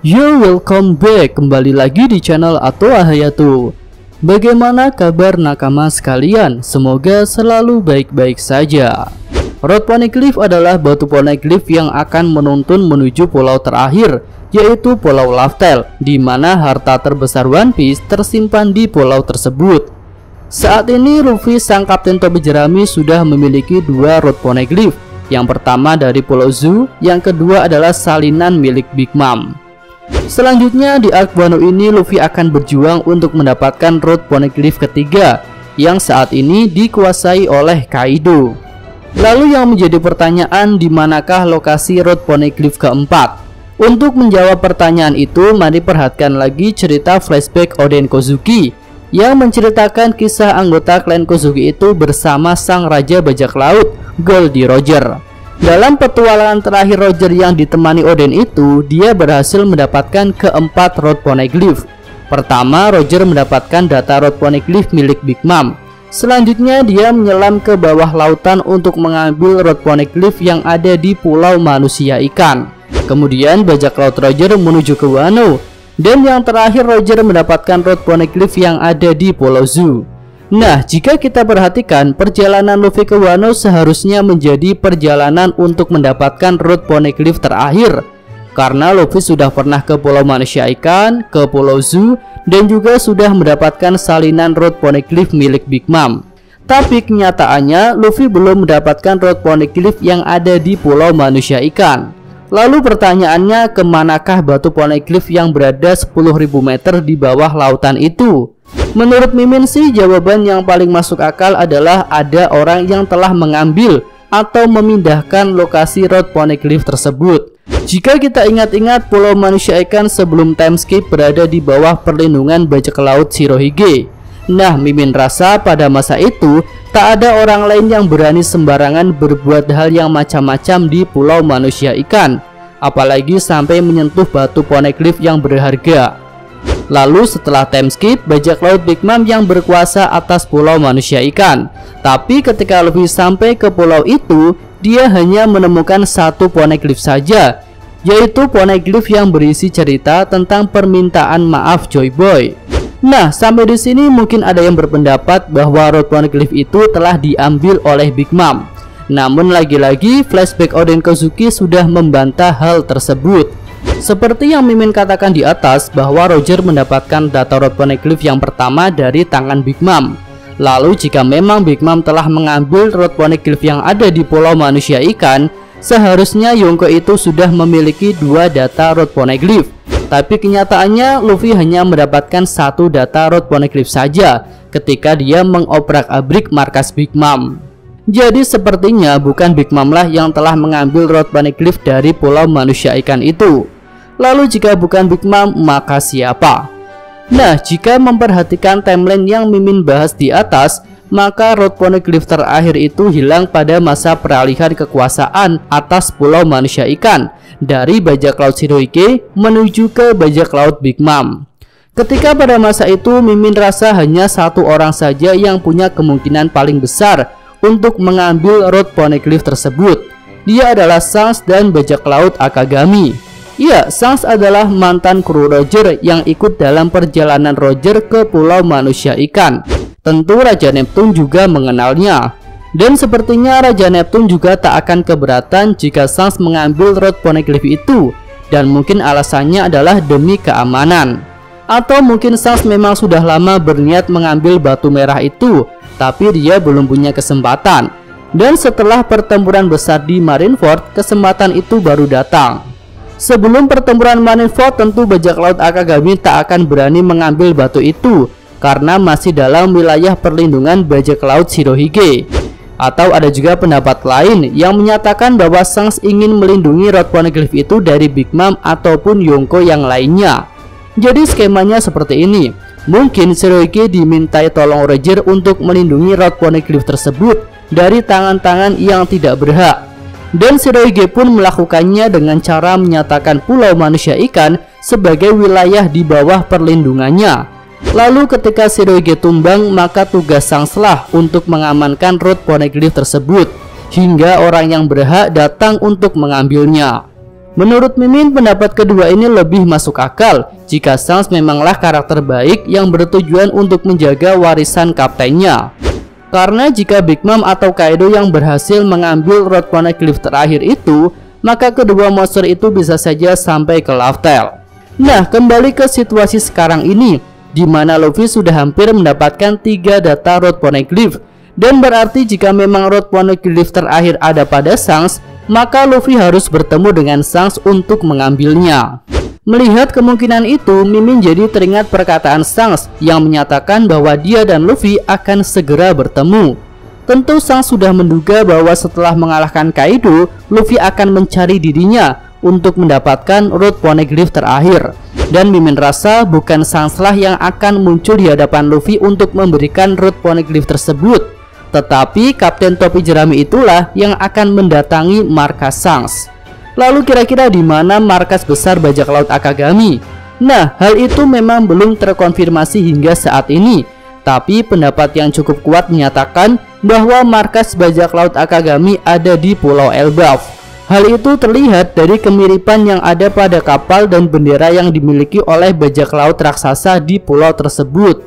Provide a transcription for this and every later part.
Yo, welcome back, kembali lagi di channel Atoa Hayatu. Bagaimana kabar nakama sekalian? Semoga selalu baik-baik saja. Road Poneglyph adalah batu poneglyph yang akan menuntun menuju pulau terakhir, yaitu Pulau Laftel, di mana harta terbesar One Piece tersimpan di pulau tersebut. Saat ini Luffy sang Kapten Tobi Jerami sudah memiliki dua Road Poneglyph. Yang pertama dari Pulau Zoo, yang kedua adalah salinan milik Big Mom. Selanjutnya di arc Wano ini Luffy akan berjuang untuk mendapatkan Road Poneglyph ketiga yang saat ini dikuasai oleh Kaido. Lalu yang menjadi pertanyaan, di manakah lokasi Road Poneglyph keempat? Untuk menjawab pertanyaan itu, mari perhatikan lagi cerita flashback Oden Kozuki yang menceritakan kisah anggota klan Kozuki itu bersama sang Raja Bajak Laut, Goldie Roger. Dalam petualangan terakhir Roger yang ditemani Oden itu, dia berhasil mendapatkan keempat Road Poneglyph. Pertama, Roger mendapatkan data Road Poneglyph milik Big Mom. Selanjutnya dia menyelam ke bawah lautan untuk mengambil Road Poneglyph yang ada di Pulau Manusia Ikan. Kemudian bajak laut Roger menuju ke Wano. Dan yang terakhir Roger mendapatkan Road Poneglyph yang ada di Pulau Zoo. Nah, jika kita perhatikan, perjalanan Luffy ke Wano seharusnya menjadi perjalanan untuk mendapatkan Road Poneglyph terakhir. Karena Luffy sudah pernah ke Pulau Manusia Ikan, ke Pulau Zoo, dan juga sudah mendapatkan salinan Road Poneglyph milik Big Mom. Tapi kenyataannya Luffy belum mendapatkan Road Poneglyph yang ada di Pulau Manusia Ikan. Lalu pertanyaannya, kemanakah batu poneglyph yang berada 10.000 meter di bawah lautan itu? Menurut Mimin sih, jawaban yang paling masuk akal adalah ada orang yang telah mengambil atau memindahkan lokasi Road Poneglyph tersebut. Jika kita ingat-ingat, Pulau Manusia Ikan sebelum time skip berada di bawah perlindungan bajak laut Shirohige. Nah, Mimin rasa pada masa itu tak ada orang lain yang berani sembarangan berbuat hal yang macam-macam di Pulau Manusia Ikan, apalagi sampai menyentuh batu poneglyph yang berharga. Lalu setelah time skip, bajak laut Big Mom yang berkuasa atas Pulau Manusia Ikan. Tapi ketika Luffy sampai ke pulau itu, dia hanya menemukan satu poneglyph saja, yaitu poneglyph yang berisi cerita tentang permintaan maaf Joy Boy. Nah, sampai di sini mungkin ada yang berpendapat bahwa Road Poneglyph itu telah diambil oleh Big Mom. Namun lagi-lagi flashback Oden Kozuki sudah membantah hal tersebut. Seperti yang Mimin katakan di atas, bahwa Roger mendapatkan data Road Poneglyph yang pertama dari tangan Big Mom. Lalu jika memang Big Mom telah mengambil Road Poneglyph yang ada di Pulau Manusia Ikan, seharusnya Yonko itu sudah memiliki dua data Road Poneglyph. Tapi kenyataannya Luffy hanya mendapatkan satu data Road Poneglyph saja ketika dia mengobrak-abrik markas Big Mom. Jadi sepertinya bukan Big Mom lah yang telah mengambil Road Poneglyph dari Pulau Manusia Ikan itu. Lalu jika bukan Big Mom, maka siapa? Nah, jika memperhatikan timeline yang Mimin bahas di atas, maka Road Poneglyph terakhir itu hilang pada masa peralihan kekuasaan atas Pulau Manusia Ikan dari bajak laut Shirohige menuju ke bajak laut Big Mom. Ketika pada masa itu Mimin rasa hanya satu orang saja yang punya kemungkinan paling besar untuk mengambil Road Poneglyph tersebut. Dia adalah Shanks dan bajak laut Akagami. Iya, Shanks adalah mantan kru Roger yang ikut dalam perjalanan Roger ke Pulau Manusia Ikan. Tentu Raja Neptune juga mengenalnya. Dan sepertinya Raja Neptune juga tak akan keberatan jika Shanks mengambil Road Poneglyph itu. Dan mungkin alasannya adalah demi keamanan. Atau mungkin Shanks memang sudah lama berniat mengambil batu merah itu, tapi dia belum punya kesempatan. Dan setelah pertempuran besar di Marineford, kesempatan itu baru datang. Sebelum pertempuran Marineford, tentu bajak laut Akagami tak akan berani mengambil batu itu, karena masih dalam wilayah perlindungan bajak laut Shirohige. Atau ada juga pendapat lain yang menyatakan bahwa Shanks ingin melindungi Road Poneglyph itu dari Big Mom ataupun Yonko yang lainnya. Jadi skemanya seperti ini. Mungkin Shirohige dimintai tolong Roger untuk melindungi Road Poneglyph tersebut dari tangan-tangan yang tidak berhak. Dan Shirohige pun melakukannya dengan cara menyatakan Pulau Manusia Ikan sebagai wilayah di bawah perlindungannya. Lalu ketika Shirohige tumbang, maka tugas Shanks lah untuk mengamankan Road Poneglyph tersebut hingga orang yang berhak datang untuk mengambilnya. Menurut Mimin, pendapat kedua ini lebih masuk akal jika Shanks memanglah karakter baik yang bertujuan untuk menjaga warisan kaptennya. Karena jika Big Mom atau Kaido yang berhasil mengambil Road Poneglyph terakhir itu, maka kedua monster itu bisa saja sampai ke Laugh Tale. Nah, kembali ke situasi sekarang ini, di mana Luffy sudah hampir mendapatkan 3 data Road Poneglyph. Dan berarti jika memang Road Poneglyph terakhir ada pada Shanks, maka Luffy harus bertemu dengan Shanks untuk mengambilnya. Melihat kemungkinan itu, Mimin jadi teringat perkataan Shanks yang menyatakan bahwa dia dan Luffy akan segera bertemu. Tentu Shanks sudah menduga bahwa setelah mengalahkan Kaido, Luffy akan mencari dirinya untuk mendapatkan Road Poneglyph terakhir. Dan Mimin rasa bukan Shanks lah yang akan muncul di hadapan Luffy untuk memberikan Road Poneglyph tersebut, tetapi Kapten Topi Jerami itulah yang akan mendatangi markas Shanks. Lalu kira-kira di mana markas besar bajak laut Akagami? Nah, hal itu memang belum terkonfirmasi hingga saat ini. Tapi pendapat yang cukup kuat menyatakan bahwa markas bajak laut Akagami ada di Pulau Elbaf. Hal itu terlihat dari kemiripan yang ada pada kapal dan bendera yang dimiliki oleh bajak laut raksasa di pulau tersebut.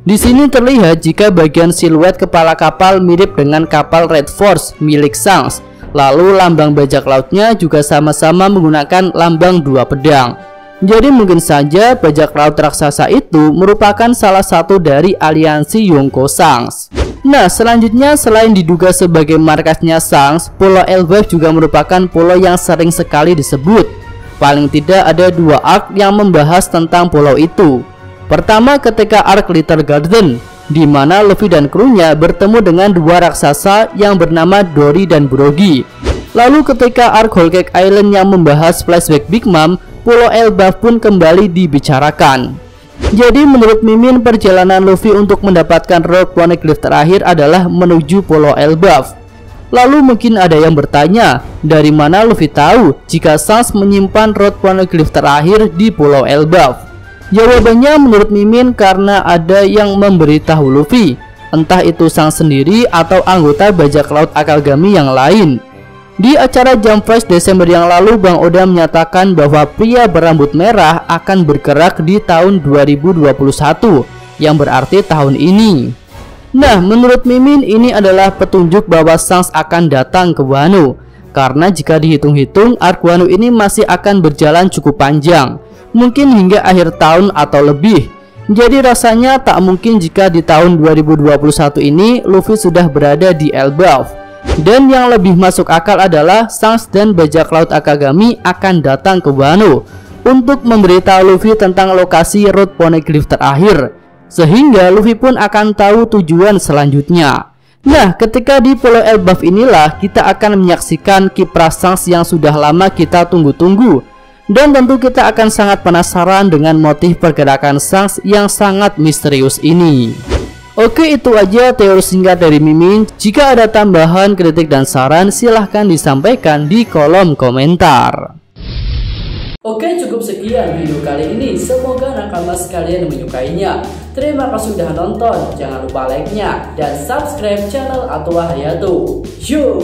Di sini terlihat jika bagian siluet kepala kapal mirip dengan kapal Red Force milik Shanks. Lalu lambang bajak lautnya juga sama-sama menggunakan lambang 2 pedang. Jadi mungkin saja bajak laut raksasa itu merupakan salah satu dari aliansi Yonko Shanks. Nah, selanjutnya selain diduga sebagai markasnya Shanks, Pulau Elbaf juga merupakan pulau yang sering sekali disebut. Paling tidak ada 2 arc yang membahas tentang pulau itu. Pertama ketika arc Little Garden, di mana Luffy dan krunya bertemu dengan 2 raksasa yang bernama Dory dan Brogy. Lalu ketika arc Whole Cake Island yang membahas flashback Big Mom, Pulau Elbaf pun kembali dibicarakan. Jadi menurut Mimin, perjalanan Luffy untuk mendapatkan Road Poneglyph terakhir adalah menuju Pulau Elbaf. Lalu mungkin ada yang bertanya, dari mana Luffy tahu jika Shanks menyimpan Road Poneglyph terakhir di Pulau Elbaf? Jawabannya menurut Mimin karena ada yang memberitahu Luffy, entah itu Shanks sendiri atau anggota bajak laut Akagami yang lain. Di acara Jump Flash Desember yang lalu, Bang Oda menyatakan bahwa pria berambut merah akan bergerak di tahun 2021, yang berarti tahun ini. Nah, menurut Mimin ini adalah petunjuk bahwa Shanks akan datang ke Wano, karena jika dihitung-hitung arc Wano ini masih akan berjalan cukup panjang, mungkin hingga akhir tahun atau lebih. Jadi rasanya tak mungkin jika di tahun 2021 ini Luffy sudah berada di Elbaf. Dan yang lebih masuk akal adalah Shanks dan bajak laut Akagami akan datang ke Wano untuk memberitahu Luffy tentang lokasi Road Poneglyph terakhir, sehingga Luffy pun akan tahu tujuan selanjutnya. Nah, ketika di Pulau Elbaf inilah kita akan menyaksikan kiprah Shanks yang sudah lama kita tunggu-tunggu. Dan tentu kita akan sangat penasaran dengan motif pergerakan Shanks yang sangat misterius ini. Oke, itu aja teori singkat dari Mimin. Jika ada tambahan, kritik, dan saran, silahkan disampaikan di kolom komentar. Oke, cukup sekian video kali ini. Semoga nakama sekalian menyukainya. Terima kasih sudah nonton. Jangan lupa like-nya dan subscribe channel Atoa Hayato. Yo!